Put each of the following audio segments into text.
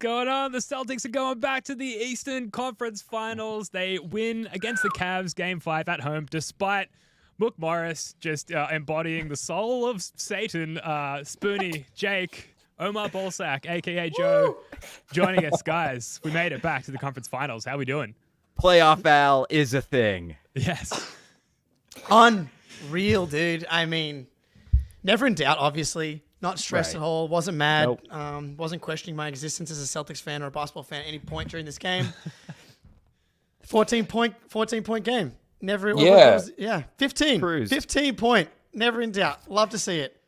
going on? The Celtics are going back to the Eastern Conference Finals. They win against the Cavs Game 5 at home, despite Mook Morris just embodying the soul of Satan. Spoonie, Jake, Omar Bolsack, a.k.a. Joe, joining us. Guys, we made it back to the Conference Finals. How we doing? Playoff Al is a thing. Yes. Unreal, dude. I mean, never in doubt, obviously. Not stressed at all. Wasn't mad. Nope. Wasn't questioning my existence as a Celtics fan or a basketball fan at any point during this game. 14 point game. Never. Yeah. 15. Cruise. 15 point. Never in doubt. Love to see it.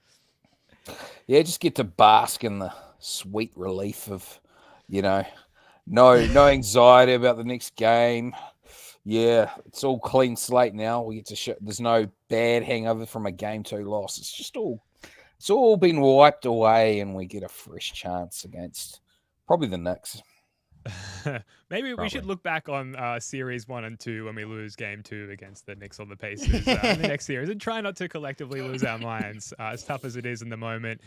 Yeah, just get to bask in the sweet relief of, no anxiety about the next game. Yeah, it's all clean slate now. We get to show there's no bad hangover from a Game 2 loss. It's all been wiped away, and we get a fresh chance against probably the Knicks. Maybe we should look back on Series 1 and 2 when we lose Game 2 against the Knicks on the Pacers in the next series, and try not to collectively lose our minds, as tough as it is in the moment.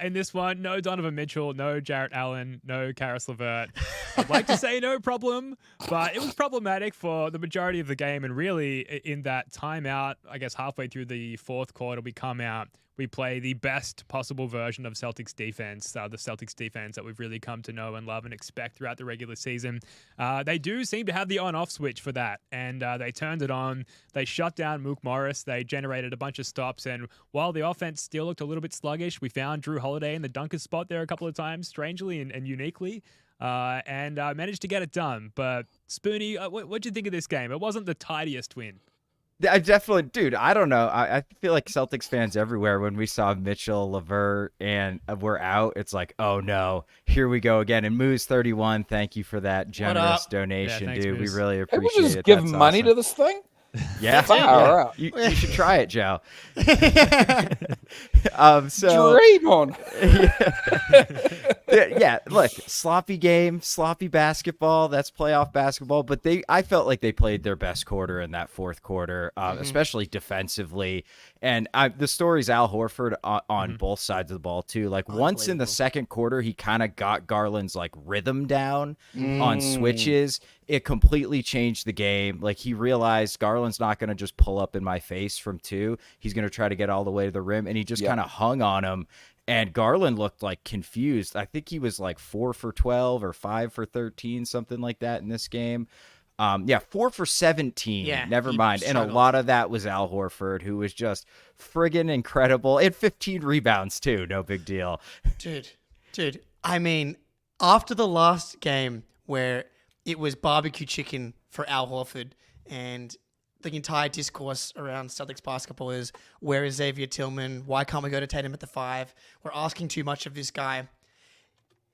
In this one, no Donovan Mitchell, no Jarrett Allen, no Karis LeVert. I'd like to say no problem, but it was problematic for the majority of the game, and really in that timeout, I guess halfway through the fourth quarter, we come out. We play the best possible version of Celtics defense, the Celtics defense that we've really come to know and love and expect throughout the regular season. They do seem to have the on-off switch for that, and they turned it on. They shut down Mook Morris. They generated a bunch of stops, and while the offense still looked a little bit sluggish, we found Drew Holiday in the dunker spot there a couple of times, strangely and uniquely, and managed to get it done. But Spoonie, what'd you think of this game? It wasn't the tidiest win. I definitely, dude, I don't know. I feel like Celtics fans everywhere, when we saw Mitchell, LeVert, and we're out, it's like, oh no, here we go again. And Moose 31, thank you for that generous donation, thanks, dude. Moose. We really People appreciate just it. give That's money awesome. to this thing? Yeah, All right. you should try it, Joe. Dream on. Yeah, look, sloppy game, sloppy basketball. That's playoff basketball. But I felt like they played their best quarter in that fourth quarter, especially defensively. And the story's Al Horford on both sides of the ball too. Like once in the second quarter, he kind of got Garland's like rhythm down on switches. It completely changed the game. Like he realized Garland's not going to just pull up in my face from two. He's going to try to get all the way to the rim, and he just kind of hung on him. And Garland looked like confused. I think he was like 4 for 12 or 5 for 13, something like that in this game. 4 for 17. Yeah, Never mind. And a lot of that was Al Horford, who was just friggin' incredible. And 15 rebounds too. No big deal. Dude. I mean, after the last game where it was barbecue chicken for Al Horford, and the entire discourse around Celtics basketball is, where is Xavier Tillman? Why can't we go to Tatum at the 5? We're asking too much of this guy.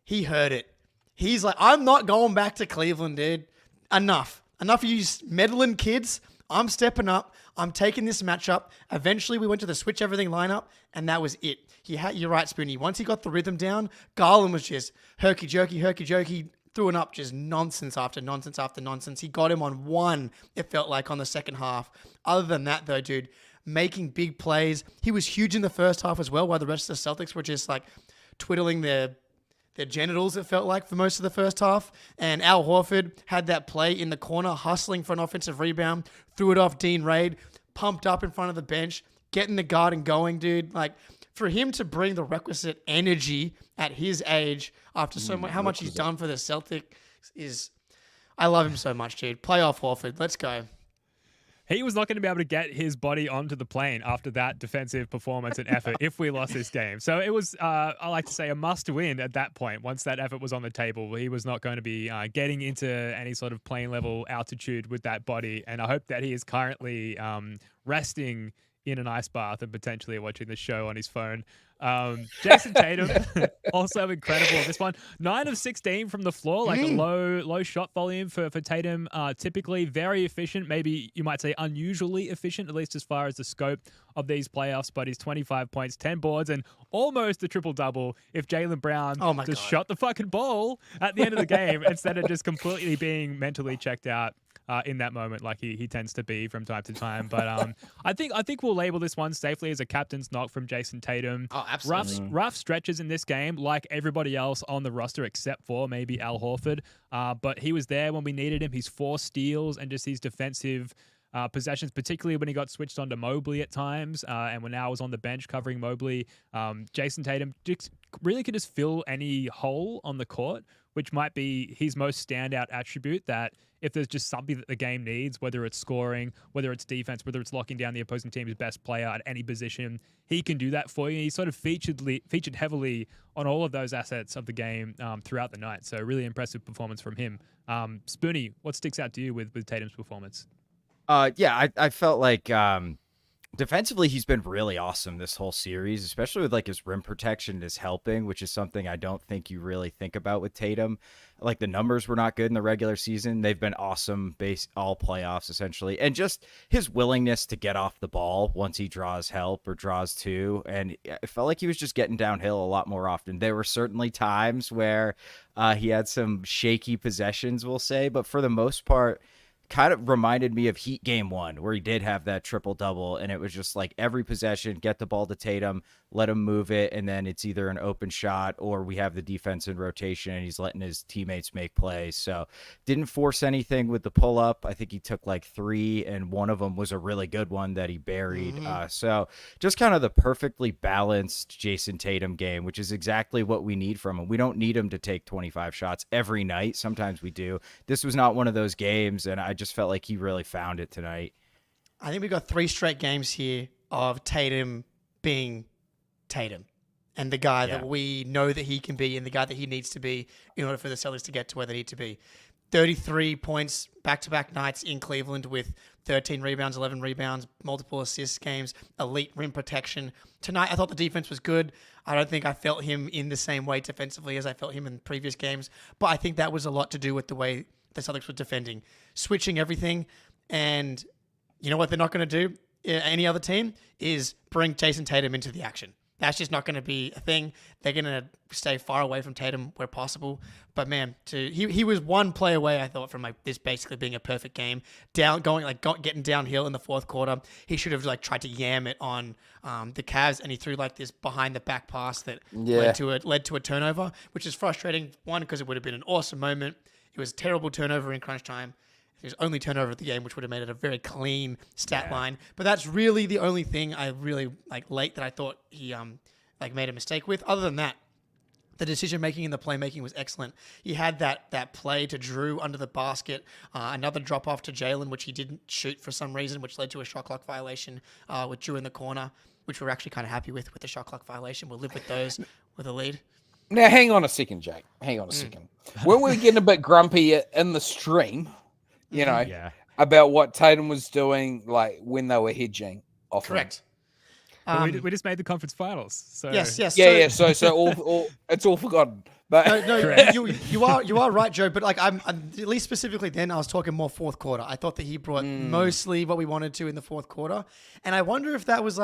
He heard it. He's like, I'm not going back to Cleveland, dude. Enough of you meddling kids. I'm stepping up. I'm taking this matchup. Eventually, we went to the switch everything lineup, and that was it. You're right, Spoonie. Once he got the rhythm down, Garland was just herky-jerky, throwing up just nonsense after nonsense after nonsense. He got him on one, it felt like, on the second half. Other than that, though, dude, making big plays. He was huge in the first half as well, while the rest of the Celtics were just like twiddling their genitals, it felt like, for most of the first half. And Al Horford had that play in the corner, hustling for an offensive rebound, threw it off Dean Reid, pumped up in front of the bench, getting the garden going, dude. Like, for him to bring the requisite energy at his age after so much, how much he's done for the Celtics is, I love him so much, dude. Playoff Horford, let's go. He was not going to be able to get his body onto the plane after that defensive performance and effort if we lost this game. So it was, I like to say, a must-win at that point. Once that effort was on the table, he was not going to be getting into any sort of plane-level altitude with that body. And I hope that he is currently resting in an ice bath and potentially watching the show on his phone. Jason Tatum, also incredible in this one. 9 of 16 from the floor, like a low shot volume for Tatum. Typically very efficient, maybe you might say unusually efficient, at least as far as the scope of these playoffs. But he's 25 points, 10 boards, and almost a triple-double if Jaylen Brown shot the fucking ball at the end of the game instead of just completely being mentally checked out. in that moment, like he tends to be from time to time. But I think we'll label this one safely as a captain's knock from Jason Tatum. Oh, absolutely. Rough stretches in this game, like everybody else on the roster except for maybe Al Horford. But he was there when we needed him. He's 4 steals and just his defensive possessions, particularly when he got switched onto Mobley at times, and when Al was on the bench covering Mobley. Jason Tatum really could just fill any hole on the court, which might be his most standout attribute, that if there's just something that the game needs, whether it's scoring, whether it's defense, whether it's locking down the opposing team's best player at any position, he can do that for you. He sort of featured heavily on all of those assets of the game throughout the night. So really impressive performance from him. Spoonie, what sticks out to you with Tatum's performance? I felt like defensively he's been really awesome this whole series, especially with like his rim protection is helping, which is something I don't think you really think about with Tatum. Like the numbers were not good in the regular season. They've been awesome all playoffs essentially. And just his willingness to get off the ball once he draws help or draws two. And it felt like he was just getting downhill a lot more often. There were certainly times where he had some shaky possessions, we'll say, but for the most part, kind of reminded me of Heat Game 1, where he did have that triple-double, and it was just like every possession, get the ball to Tatum, let him move it, and then it's either an open shot or we have the defense in rotation, and he's letting his teammates make plays. So didn't force anything with the pull-up. I think he took like 3, and one of them was a really good one that he buried. So just kind of the perfectly balanced Jason Tatum game, which is exactly what we need from him. We don't need him to take 25 shots every night. Sometimes we do. This was not one of those games, and I just felt like he really found it tonight. I think we got 3 straight games here of Tatum being Tatum and the guy that we know that he can be and the guy that he needs to be in order for the Celtics to get to where they need to be. 33 points back-to-back nights in Cleveland with 13 rebounds, 11 rebounds, multiple assist games, elite rim protection. Tonight, I thought the defense was good. I don't think I felt him in the same way defensively as I felt him in previous games, but I think that was a lot to do with the way the Celtics were defending, switching everything. And you know what they're not going to do, any other team, is bring Jason Tatum into the action. That's just not going to be a thing. They're going to stay far away from Tatum where possible. But man, he was one play away, I thought, from like this basically being a perfect game. Getting downhill in the fourth quarter. He should have like tried to yam it on the Cavs, and he threw like this behind the back pass that led to a turnover, which is frustrating. One, because it would have been an awesome moment. It was a terrible turnover in crunch time. It was only turnover of the game, which would have made it a very clean stat line. But that's really the only thing I really late that I thought he made a mistake with. Other than that, the decision making and the playmaking was excellent. He had that play to Drew under the basket, another drop off to Jaylen, which he didn't shoot for some reason, which led to a shot clock violation with Drew in the corner, which we're actually kind of happy with the shot clock violation. We'll live with those with a lead. Now, hang on a second, Jake. Hang on a second. When we were getting a bit grumpy in the stream, about what Tatum was doing, like when they were hedging off. Correct. We just made the conference finals. So. Yes. So all it's all forgotten. But no, you are right, Joe. But I'm at least specifically then I was talking more fourth quarter. I thought that he brought mostly what we wanted to in the fourth quarter, and I wonder if that was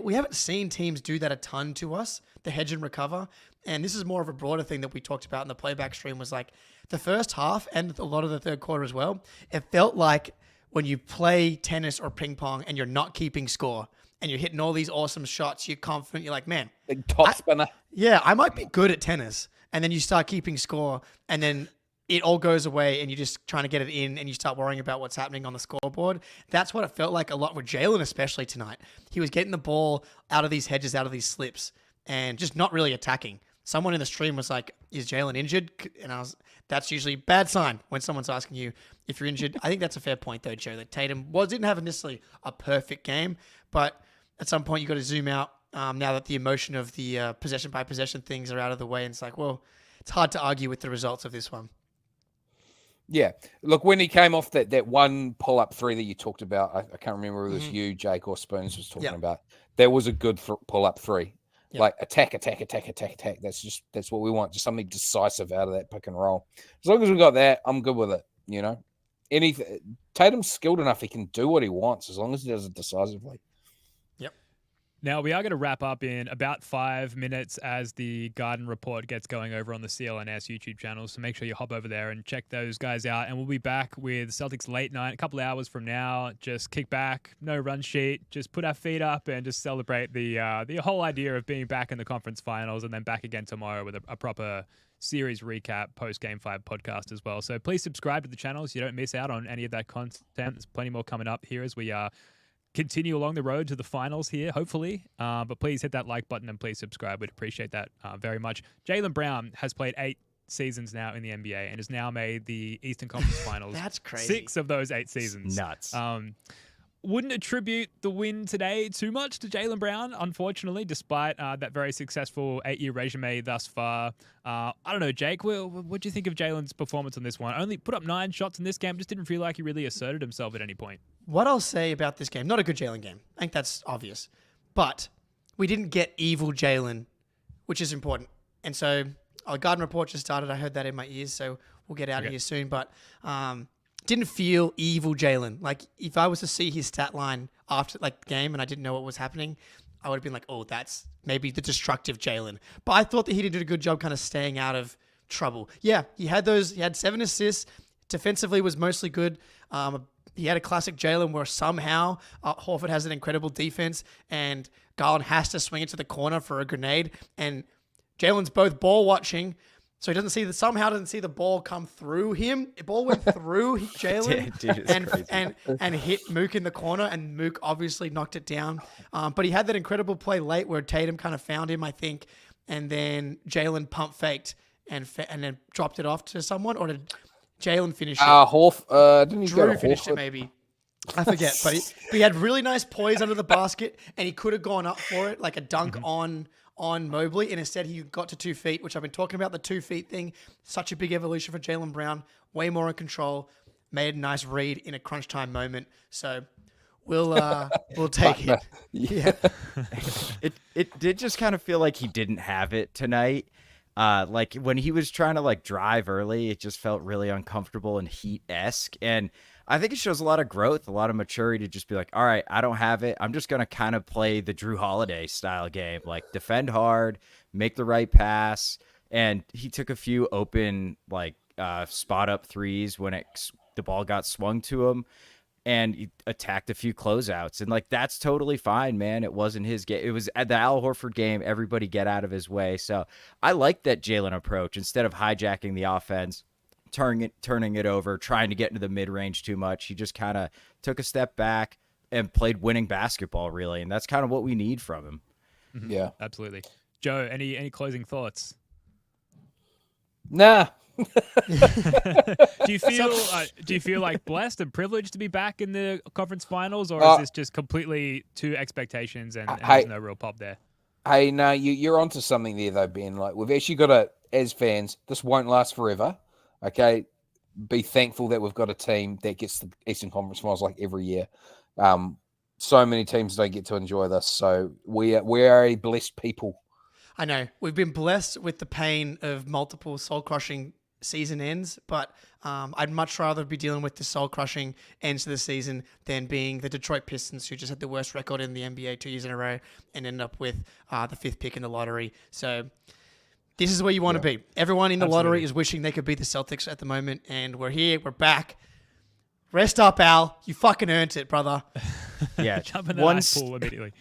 we haven't seen teams do that a ton to us, the hedge and recover. And this is more of a broader thing that we talked about in the playback stream, was like the first half and a lot of the third quarter as well. It felt like when you play tennis or ping pong and you're not keeping score and you're hitting all these awesome shots, you're confident, you're like, man, big top spinner. I might be good at tennis. And then you start keeping score and then it all goes away and you're just trying to get it in and you start worrying about what's happening on the scoreboard. That's what it felt like a lot with Jaylen, especially tonight. He was getting the ball out of these hedges, out of these slips, and just not really attacking. Someone in the stream was like, is Jaylen injured? And that's usually a bad sign when someone's asking you if you're injured. I think that's a fair point though, Joe, that Tatum didn't have necessarily a perfect game, but at some point you got to zoom out now that the emotion of the possession by possession things are out of the way. And it's like, well, it's hard to argue with the results of this one. Yeah. Look, when he came off that one pull-up 3 that you talked about, I can't remember if it was you, Jake, or Spoons was talking about. That was a good pull-up 3. Yep. Like attack. That's what we want. Just something decisive out of that pick and roll. As long as we got that, I'm good with it. Tatum's skilled enough; he can do what he wants as long as he does it decisively. Yep. Now, we are going to wrap up in about 5 minutes as the Garden Report gets going over on the CLNS YouTube channel. So make sure you hop over there and check those guys out. And we'll be back with Celtics late night a couple of hours from now. Just kick back, no run sheet, just put our feet up and just celebrate the whole idea of being back in the conference finals and then back again tomorrow with a proper series recap post Game 5 podcast as well. So please subscribe to the channel so you don't miss out on any of that content. There's plenty more coming up here as we continue along the road to the finals here, hopefully. But please hit that like button and please subscribe. We'd appreciate that very much. Jaylen Brown has played 8 seasons now in the NBA and has now made the Eastern Conference Finals. That's crazy. 6 of those 8 seasons. Nuts. Wouldn't attribute the win today too much to Jaylen Brown, unfortunately, despite that very successful 8-year resume thus far. I don't know, Jake, what do you think of Jaylen's performance on this one? Only put up 9 shots in this game, just didn't feel like he really asserted himself at any point. What I'll say about this game, not a good Jaylen game. I think that's obvious. But we didn't get evil Jaylen, which is important. And so our Garden Report just started. I heard that in my ears, so we'll get out of here soon. But didn't feel evil Jaylen. Like, if I was to see his stat line after the game and I didn't know what was happening, I would have been like, oh, that's maybe the destructive Jaylen. But I thought that he did a good job kind of staying out of trouble. Yeah, he had 7 assists. Defensively was mostly good. He had a classic Jaylen where somehow Horford has an incredible defense and Garland has to swing it to the corner for a grenade. And Jaylen's both ball watching, so he doesn't see the ball come through him. The ball went through Jaylen and hit Mook in the corner, and Mook obviously knocked it down. But he had that incredible play late where Tatum kind of found him, I think, and then Jaylen pump faked and then dropped it off to someone, or did Jaylen finish it? Didn't he Drew finished it, maybe. I forget, but he had really nice poise under the basket, and he could have gone up for it, like a dunk on Mobley, and instead he got to 2 feet, which I've been talking about, the 2 feet thing. Such a big evolution for Jaylen Brown. Way more in control. Made a nice read in a crunch time moment. So we'll take it. Yeah. It did just kind of feel like he didn't have it tonight. Like when he was trying to drive early, it just felt really uncomfortable and Heat-esque. And I think it shows a lot of growth, a lot of maturity to just be like, all right, I don't have it. I'm just going to kind of play the Drew Holiday style game, like defend hard, make the right pass. And he took a few open, spot up threes when the ball got swung to him, and he attacked a few closeouts. And that's totally fine, man. It wasn't his game. It was at the Al Horford game. Everybody get out of his way. So I like that Jaylen approach. Instead of hijacking the offense, turning it over, trying to get into the mid-range too much, he just kind of took a step back and played winning basketball, really. And that's kind of what we need from him. Mm-hmm. Yeah. Absolutely. Joe, any closing thoughts? Nah. Do you feel like blessed and privileged to be back in the conference finals, or is this just completely to expectations and there's no real pop there? Hey, no, you're onto something there though, Ben. We've actually got as fans, this won't last forever. Okay, be thankful that we've got a team that gets the Eastern Conference Finals every year. So many teams don't get to enjoy this, so we are a blessed people. I know we've been blessed with the pain of multiple soul-crushing season ends, but I'd much rather be dealing with the soul-crushing ends of the season than being the Detroit Pistons, who just had the worst record in the NBA 2 years in a row and ended up with the 5th pick in the lottery. So this is where you want to be. Everyone in the lottery is wishing they could be the Celtics at the moment, and we're here. We're back. Rest up, Al. You fucking earned it, brother. Yeah. Jump in the ice pool immediately.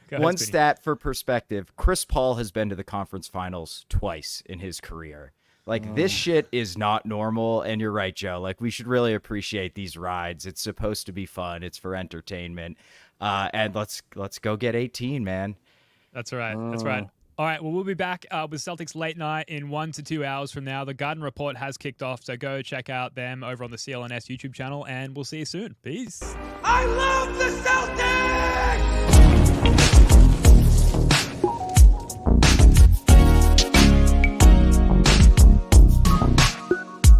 One stat for perspective, Chris Paul has been to the conference finals twice in his career. This shit is not normal, and you're right, Joe. We should really appreciate these rides. It's supposed to be fun. It's for entertainment. And let's go get 18, man. That's right. That's right. All right, well, we'll be back with Celtics late night in 1 to 2 hours from now. The Garden Report has kicked off, so go check out them over on the CLNS YouTube channel, and we'll see you soon. Peace. I love